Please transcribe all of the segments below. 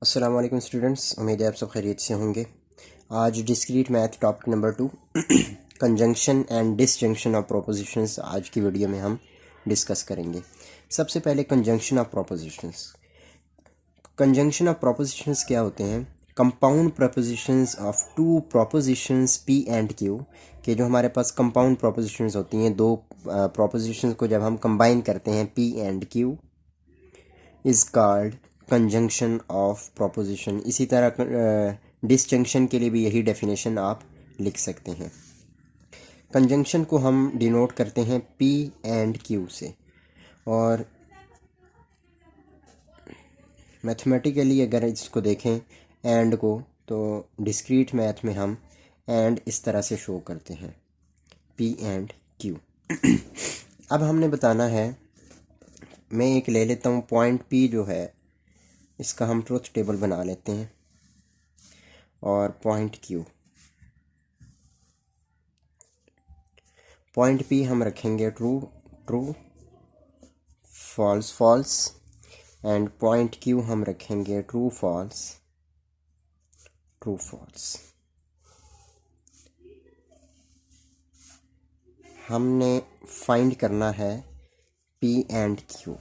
अस्सलाम वालेकुम स्टूडेंट्स, उम्मीद है आप सब खैरियत से होंगे। आज discrete math topic number 2 conjunction and disjunction of propositions आज की वीडियो में हम डिस्कस करेंगे। सबसे पहले conjunction of propositions. Conjunction of propositions क्या होते हैं? Compound propositions of two propositions P and Q के जो हमारे पास कंपाउंड प्रोपोजिशंस होती हैं, दो प्रोपोजिशंस को जब हम कंबाइन करते हैं P and Q is called conjunction of proposition. इसी तरह डिसजंक्शन के लिए भी यही डेफिनेशन आप लिख सकते हैं। कंजंक्शन को हम डिनोट करते हैं पी एंड क्यू से, और मैथमेटिकली अगर इसको देखें एंड को, तो डिस्क्रीट मैथ में हम एंड इस तरह से शो करते हैं, पी एंड क्यू। अब हमने बताना है, मैं एक ले लेता हूँ पॉइंट पी जो है, इसका हम ट्रुथ टेबल बना लेते हैं, और पॉइंट क्यू, पॉइंट पी हम रखेंगे true true, false false, and point Q हम रखेंगे ट्रू फॉल्स ट्रू फॉल्स। हमने फाइंड करना है पी एंड क्यू।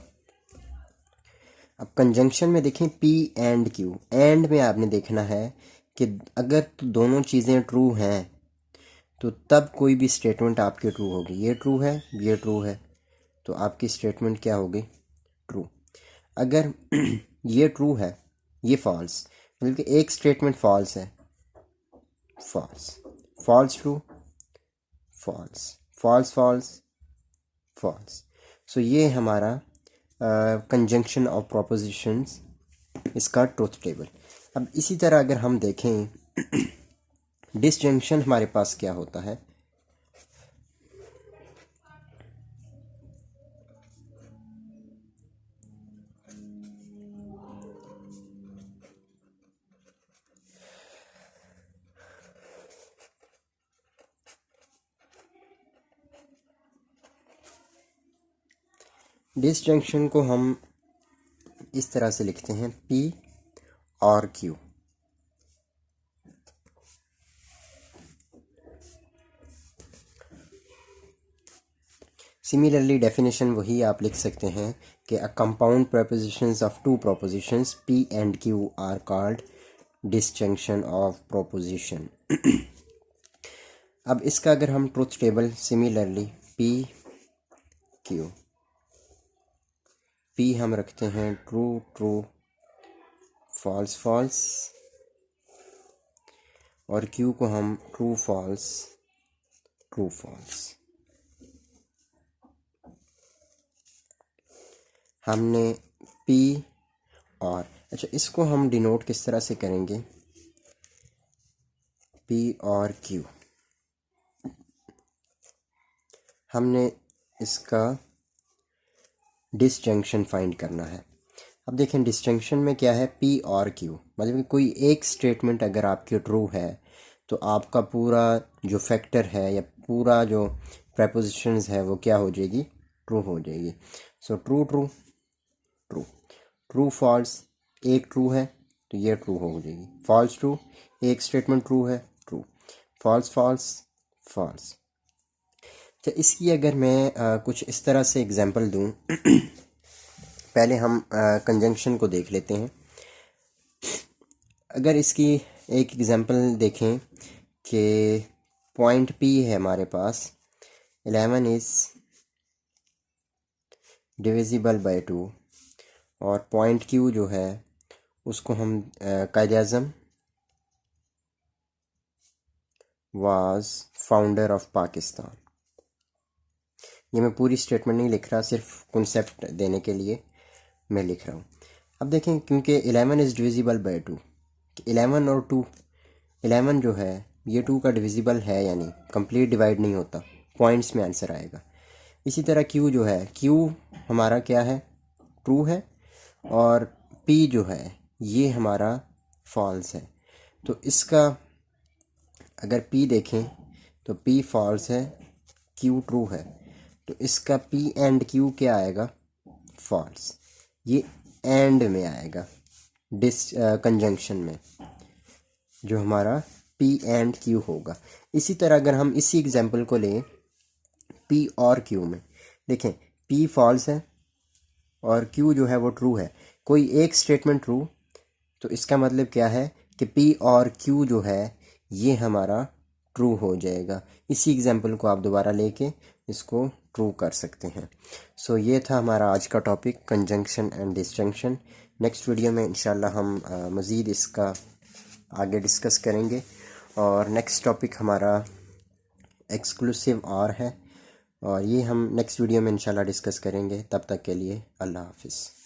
अब कंजंक्शन में देखें पी एंड क्यू, एंड में आपने देखना है कि अगर तो दोनों चीज़ें ट्रू हैं तो तब कोई भी स्टेटमेंट आपकी ट्रू होगी। ये ट्रू है, ये ट्रू है, तो आपकी स्टेटमेंट क्या होगी? ट्रू। अगर ये ट्रू है, ये फॉल्स, मतलब कि एक स्टेटमेंट फॉल्स है, false, false true, false, false false, false. So ये हमारा कंजंक्शन ऑफ प्रोपोजिशंस, इसका ट्रुथ टेबल। अब इसी तरह अगर हम देखें डिसजंक्शन हमारे पास क्या होता है? डिसजंक्शन को हम इस तरह से लिखते हैं पी और क्यू। सिमिलरली डेफिनेशन वही आप लिख सकते हैं कि a compound propositions of two propositions P and Q are called disjunction of proposition. अब इसका अगर हम truth table, similarly P Q, P हम रखते हैं ट्रू ट्रू, फॉल्स फॉल्स, और क्यू को हम ट्रू फॉल्स ट्रू फॉल्स। हमने पी और, अच्छा, इसको हम डिनोट किस तरह से करेंगे? पी और क्यू, हमने इसका डिसजंक्शन फाइंड करना है। अब देखें डिसजंक्शन में क्या है, पी और क्यू, मतलब कि कोई एक स्टेटमेंट अगर आपकी ट्रू है तो आपका पूरा जो फैक्टर है या पूरा जो प्रपोजिशंस है वो क्या हो जाएगी? ट्रू हो जाएगी। So true true true, true false, एक ट्रू है तो ये ट्रू हो जाएगी, फॉल्स ट्रू, एक स्टेटमेंट ट्रू है, ट्रू, फॉल्स फॉल्स फॉल्स। तो इसकी अगर मैं कुछ इस तरह से एग्जांपल दूं पहले हम कंजंक्शन को देख लेते हैं। अगर इसकी एक एग्जांपल देखें कि पॉइंट पी है हमारे पास, 11 इज़ डिविजिबल बाय 2, और पॉइंट क्यू जो है उसको हम Quaid-e-Azam was founder of Pakistan. ये मैं पूरी स्टेटमेंट नहीं लिख रहा, सिर्फ कॉन्सेप्ट देने के लिए मैं लिख रहा हूँ। अब देखें, क्योंकि 11 इज़ डिविजिबल बाय 2, 11 और 2, 11 जो है ये 2 का डिविजिबल है, यानी कंप्लीट डिवाइड नहीं होता, पॉइंट्स में आंसर आएगा। इसी तरह क्यू जो है, क्यू हमारा क्या है? ट्रू है, और पी जो है ये हमारा फॉल्स है। तो इसका अगर पी देखें तो पी फॉल्स है, क्यू ट्रू है, तो इसका पी एंड क्यू क्या आएगा? फॉल्स। ये एंड में आएगा, कंजंक्शन में, जो हमारा P एंड Q होगा। इसी तरह अगर हम इसी एग्जांपल को लें P और Q में, देखें P फॉल्स है और Q जो है वो ट्रू है, कोई एक स्टेटमेंट ट्रू, तो इसका मतलब क्या है कि P और Q जो है ये हमारा ट्रू हो जाएगा। इसी एग्जांपल को आप दोबारा लेके इसको ट्रू कर सकते हैं। सो ये था हमारा आज का topic, conjunction and disjunction. Next video में इंशाल्लाह हम मज़ीद इसका आगे डिस्कस करेंगे। और नेक्स्ट टॉपिक हमारा एक्सक्लूसिव और है, और ये हम नेक्स्ट वीडियो में इंशाल्लाह डिस्कस करेंगे। तब तक के लिए अल्लाह हाफिज़।